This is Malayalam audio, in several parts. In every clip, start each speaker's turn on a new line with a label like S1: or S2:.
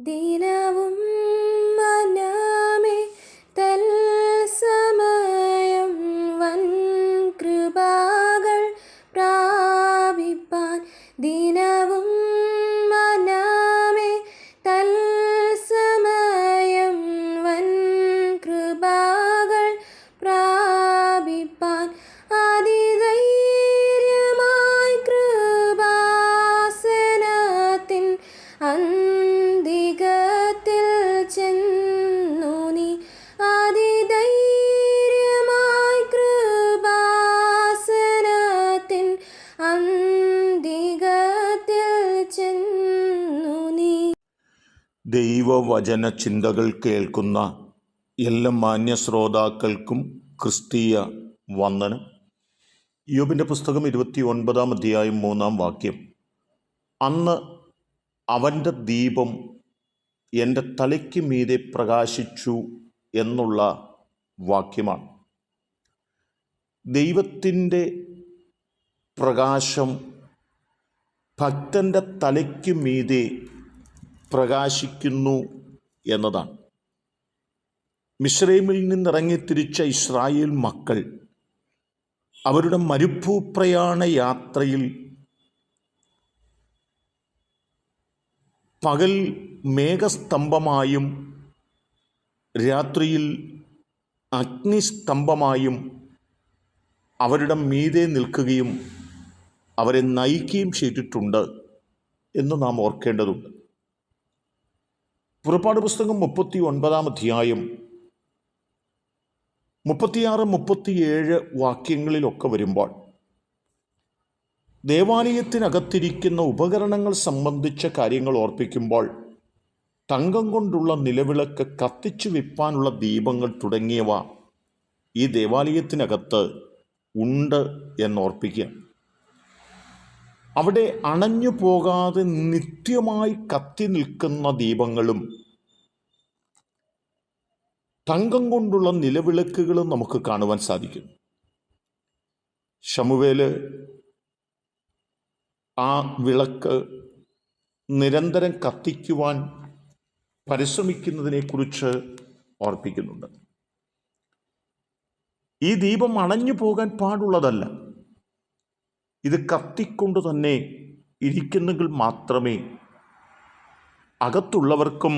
S1: ദിനവും മനമേ തൽസമയം വൻ കൃപകൾ പ്രാപിപ്പാൻ. ദിനവും മനമേ തൽസമയം വൻ കൃപകൾ പ്രാപിപ്പാൻ. അതിധൈര്യമായി കൃപാസനത്തിൻ അന്തികത്തിൽ ചെന്നു നീ. അതിധൈര്യമായി കൃപാസനത്തിൻ അന്തികത്തിൽ ചെന്നു നീ.
S2: ദൈവവചന ചിന്തകൾ കേൾക്കുന്ന എല്ലാ മാന്യ ശ്രോതാക്കൾക്കും ക്രിസ്തീയ വന്ദനം. യോബിൻ്റെ പുസ്തകം 29 അധ്യായം 3 വാക്യം. അന്ന് അവൻ്റെ ദീപം എൻ്റെ തലയ്ക്ക് മീതെ പ്രകാശിച്ചു എന്നുള്ള വാക്യമാണ്. ദൈവത്തിൻ്റെ പ്രകാശം ഭക്തൻ്റെ തലയ്ക്ക് മീതെ പ്രകാശിക്കുന്നു എന്നതാണ്. മിസ്രൈമിൽ നിന്നിറങ്ങി തിരിച്ച ഇസ്രായേൽ മക്കൾ അവരുടെ മരുഭൂപ്രയാണ യാത്രയിൽ പകൽ മേഘസ്തംഭമായും രാത്രിയിൽ അഗ്നിസ്തംഭമായും അവരുടെ മീതെ നിൽക്കുകയും അവരെ നയിക്കുകയും ചെയ്തിട്ടുണ്ട് എന്ന് നാം ഓർക്കേണ്ടതുണ്ട്. പുറപ്പാട് പുസ്തകം 39 അധ്യായം 36, 37 വാക്യങ്ങളിലൊക്കെ വരുമ്പോൾ ദേവാലയത്തിനകത്തിരിക്കുന്ന ഉപകരണങ്ങൾ സംബന്ധിച്ച കാര്യങ്ങൾ ഓർപ്പിക്കുമ്പോൾ തങ്കം കൊണ്ടുള്ള നിലവിളക്ക്, കത്തിച്ചു വെപ്പാനുള്ള ദീപങ്ങൾ തുടങ്ങിയവ ഈ ദേവാലയത്തിനകത്ത് ഉണ്ട് എന്നോർപ്പിക്കുക. അവിടെ അണഞ്ഞു പോകാതെ നിത്യമായി കത്തി നിൽക്കുന്ന ദീപങ്ങളും തങ്കം കൊണ്ടുള്ള നിലവിളക്കുകളും നമുക്ക് കാണുവാൻ സാധിക്കും. ശമൂവേൽ ആ വിളക്ക് നിരന്തരം കത്തിക്കുവാൻ പരിശ്രമിക്കുന്നതിനെക്കുറിച്ച് ഓർപ്പിക്കുന്നുണ്ട്. ഈ ദീപം അണഞ്ഞു പോകാൻ പാടുള്ളതല്ല. ഇത് കത്തിക്കൊണ്ട് തന്നെ ഇരിക്കുന്നെങ്കിൽ മാത്രമേ അകത്തുള്ളവർക്കും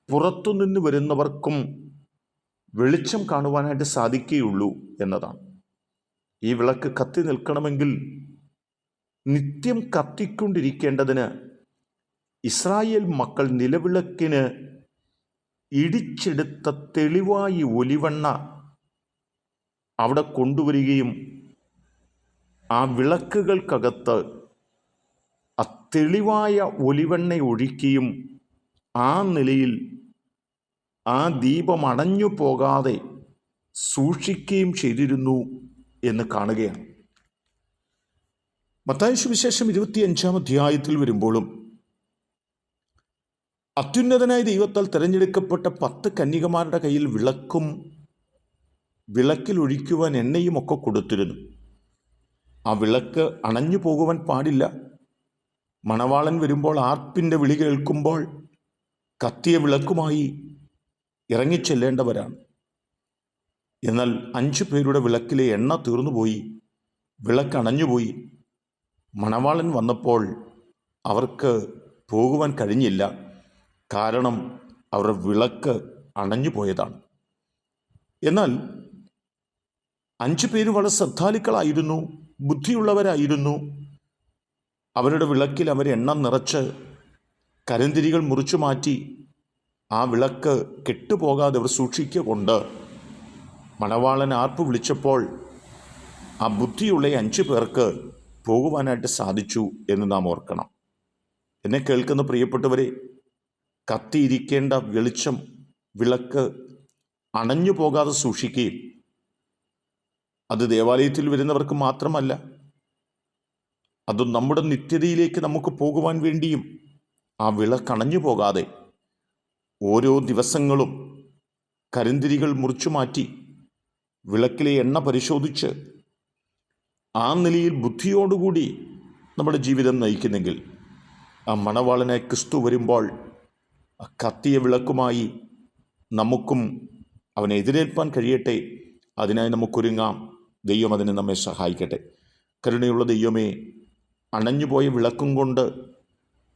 S2: പുറത്തുനിന്ന് വരുന്നവർക്കും വെളിച്ചം കാണുവാനായിട്ട് സാധിക്കുകയുള്ളൂ എന്നതാണ്. ഈ വിളക്ക് കത്തി നിൽക്കണമെങ്കിൽ നിത്യം കത്തിക്കൊണ്ടിരിക്കേണ്ടതിന് ഇസ്രായേൽ മക്കൾ നിലവിളക്കിന് ഇടിച്ചെടുത്ത തെളിവായ ഒലിവെണ്ണ അവിടെ കൊണ്ടുവരികയും ആ വിളക്കുകൾക്കകത്ത് ആ തെളിവായ ഒലിവെണ്ണ ഒഴിക്കുകയും ആ നിലയിൽ ആ ദീപം അണഞ്ഞു പോകാതെ സൂക്ഷിക്കുകയും ചെയ്തിരുന്നു എന്ന് കാണുകയാണ്. മത്തായി സുവിശേഷം 25 അധ്യായത്തിൽ വരുമ്പോഴും അത്യുന്നതനായ ദൈവത്താൽ തിരഞ്ഞെടുക്കപ്പെട്ട 10 കന്യകമാരുടെ കയ്യിൽ വിളക്കും വിളക്കിൽ ഒഴിക്കുവാൻ എണ്ണയും ഒക്കെ കൊടുത്തിരുന്നു. ആ വിളക്ക് അണഞ്ഞു പോകുവാൻ പാടില്ല. മണവാളൻ വരുമ്പോൾ ആർപ്പിൻ്റെ വിളി കേൾക്കുമ്പോൾ കത്തിയ വിളക്കുമായി ഇറങ്ങിച്ചെല്ലേണ്ടവരാണ്. എന്നാൽ 5 പേരുടെ വിളക്കിലെ എണ്ണ തീർന്നുപോയി, വിളക്ക് അണഞ്ഞുപോയി. മണവാളൻ വന്നപ്പോൾ അവർക്ക് പോകുവാൻ കഴിഞ്ഞില്ല. കാരണം അവരുടെ വിളക്ക് അണഞ്ഞു പോയതാണ്. എന്നാൽ 5 പേര് വളരെ ശ്രദ്ധാലുക്കളായിരുന്നു, ബുദ്ധിയുള്ളവരായിരുന്നു. അവരുടെ വിളക്കിൽ അവർ എണ്ണ നിറച്ച് കരിന്തിരികൾ മുറിച്ചു മാറ്റി ആ വിളക്ക് കെട്ടുപോകാതെ അവർ സൂക്ഷിക്കൊണ്ട് മണവാളൻ ആർപ്പ് വിളിച്ചപ്പോൾ ആ ബുദ്ധിയുള്ള 5 പേർക്ക് പോകുവാനായിട്ട് സാധിച്ചു എന്ന് നാം ഓർക്കണം. എന്നെ കേൾക്കുന്ന പ്രിയപ്പെട്ടവരെ, കത്തിയിരിക്കേണ്ട വെളിച്ചം, വിളക്ക് അണഞ്ഞു പോകാതെ സൂക്ഷിക്കുകയും അത് ദേവാലയത്തിൽ വരുന്നവർക്ക് മാത്രമല്ല, അത് നമ്മുടെ നിത്യതയിലേക്ക് നമുക്ക് പോകുവാൻ വേണ്ടിയും ആ വിളക്ക് അണഞ്ഞു പോകാതെ ഓരോ ദിവസങ്ങളും കരിന്തിരികൾ മുറിച്ചു മാറ്റി വിളക്കിലെ എണ്ണ പരിശോധിച്ച് ആ നിലയിൽ ബുദ്ധിയോടുകൂടി നമ്മുടെ ജീവിതം നയിക്കുന്നെങ്കിൽ ആ മണവാളനായ ക്രിസ്തു വരുമ്പോൾ കത്തിയ വിളക്കുമായി നമുക്കും അവനെ എതിരേൽപ്പാൻ കഴിയട്ടെ. അതിനായി നമുക്കൊരുങ്ങാം. ദൈവം അതിന് നമ്മെ സഹായിക്കട്ടെ. കരുണയുള്ള ദൈവമേ, അണഞ്ഞുപോയ വിളക്കും കൊണ്ട്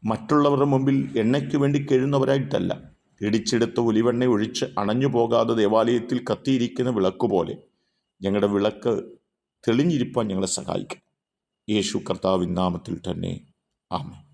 S2: മറ്റുള്ളവരുടെ മുമ്പിൽ എണ്ണയ്ക്ക് വേണ്ടി കെഴുന്നവരായിട്ടല്ല, ഇടിച്ചെടുത്ത ഒലിവെണ്ണ ഒഴിച്ച് അണഞ്ഞു പോകാതെ ദേവാലയത്തിൽ കത്തിയിരിക്കുന്ന വിളക്ക് പോലെ ഞങ്ങളുടെ വിളക്ക് തെളിഞ്ഞിരിപ്പാൻ ഞങ്ങളെ സഹായിക്കണം. യേശു കർത്താവിൻ നാമത്തിൽ തന്നെ ആമേൻ.